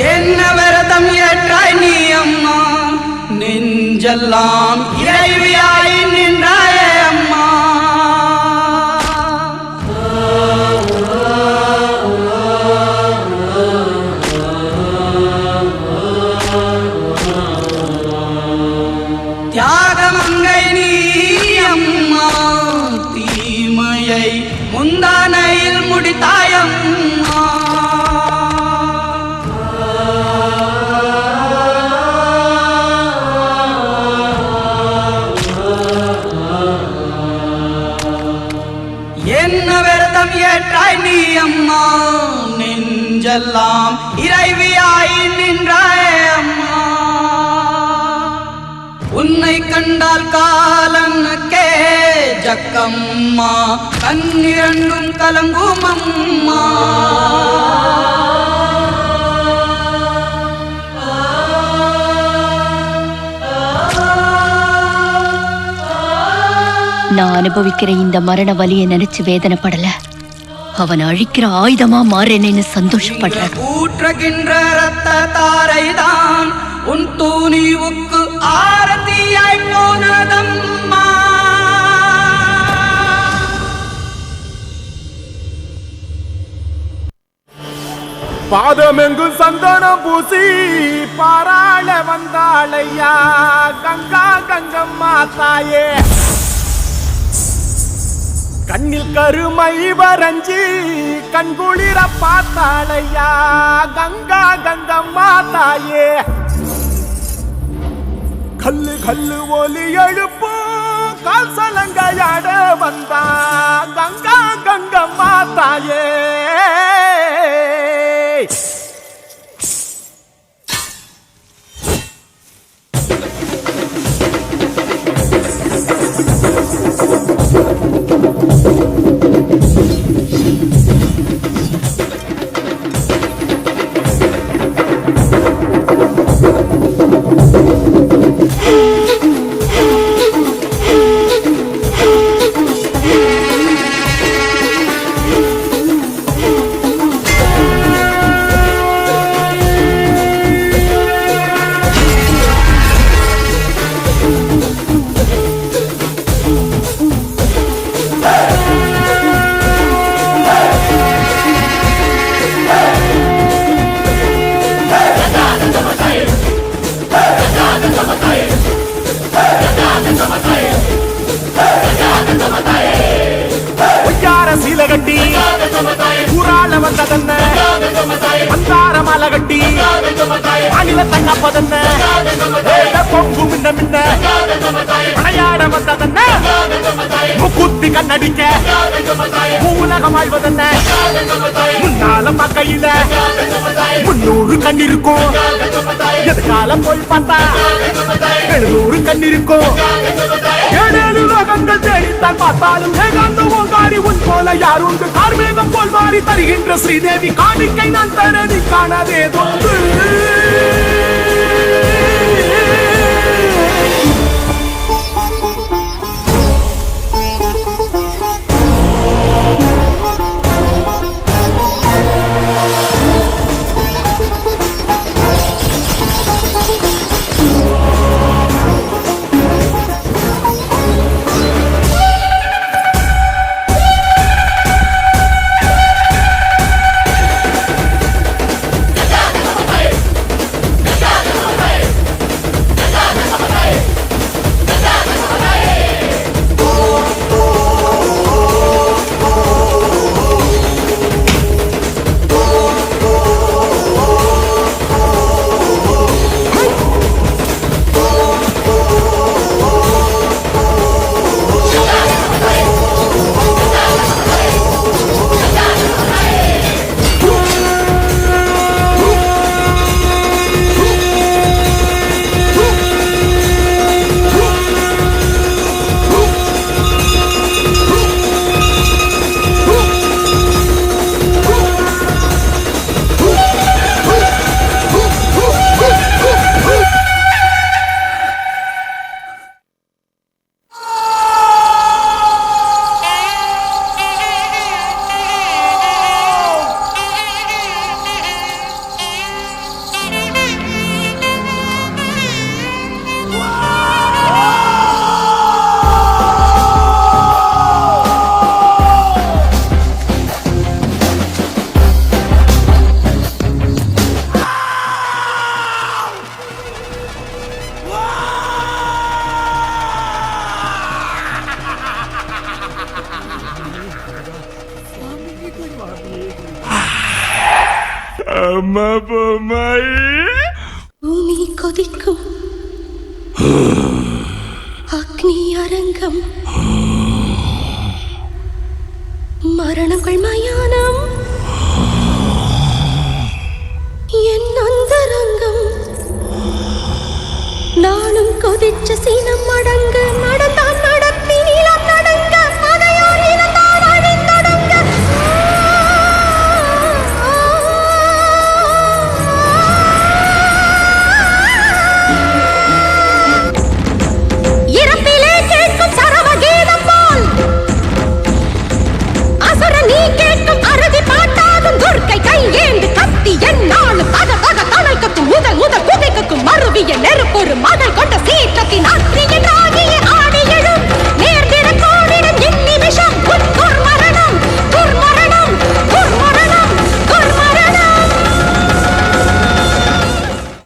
என்ன விரதம் ஏற்றாய் நீ அம்மா, நெஞ்செல்லாம் இறைவியாய் நின்றாயே அம்மா. தியாகமங்கை நீ அம்மா, தீமையை முந்தானையில் முடித்தாயம்மா. என்ன விரதம் ஏற்றாய் நீ அம்மா, நெஞ்செல்லாம் இறைவியாய் நின்றாயே அம்மா. உன்னை கண்டால் காலனுக்கே ஜக்கம்மா, கண்ணிரண்டும் கலங்கும் அம்மா. நான் அனுபவிக்கிற இந்த மரண வலியை நினைச்சு வேதனைப்படல, அவன் அழிக்கிற ஆயுதமா மாறேன்னு சந்தோஷப்படுற. ஊற்றுகின்ற ரத்த தாரைதான் உன் தூணிவுக்கு ஆரத்தியாய் போனதம்மா. பாதமெங்கும் சந்தனம் பூசி பாராள வந்தாளையா கங்கா கங்கம்மா தாயே. கண்ணில் கருமை வரைஞ்சி கண்குளிர பார்த்தாளையா கங்கா கங்கம்மா தாயே. கல்லு கல்லு ஒலி எழுப்பு கால் சலங்கையாட வந்தா கங்கா கங்கம்மா தாயே. சீலகட்டி ஊராள வந்ததன்ன அந்தார மலகட்டி மாநில தங்கப்பதன்ன பொங்கு மின்ன மின்ன விளையாட வந்ததன்ன முக்குத்தி கண்ணடிக்க உலகம் ஆழ்வதன்ன முன்னால பக்கையில 300 கண் இருக்கும். எதுக்கால போய் பார்த்தா 700 கண் இருக்கும். 7 லோகங்கள் தேடித்தான் பார்த்தாலும் ஏகாந்த ஓங்காரி உன் போல யாருண்டு கார்மேகம் போல் மாறி தருகின்ற ஸ்ரீதேவி காணிக்கை நான் தரதி காணதே தொண்டு. பூமி கொதிக்கும் அக்னி அரங்கம் மரணங்கள் மயானம் என் அந்தரங்கம் நானும் கொதிச்ச சீனம் அடங்க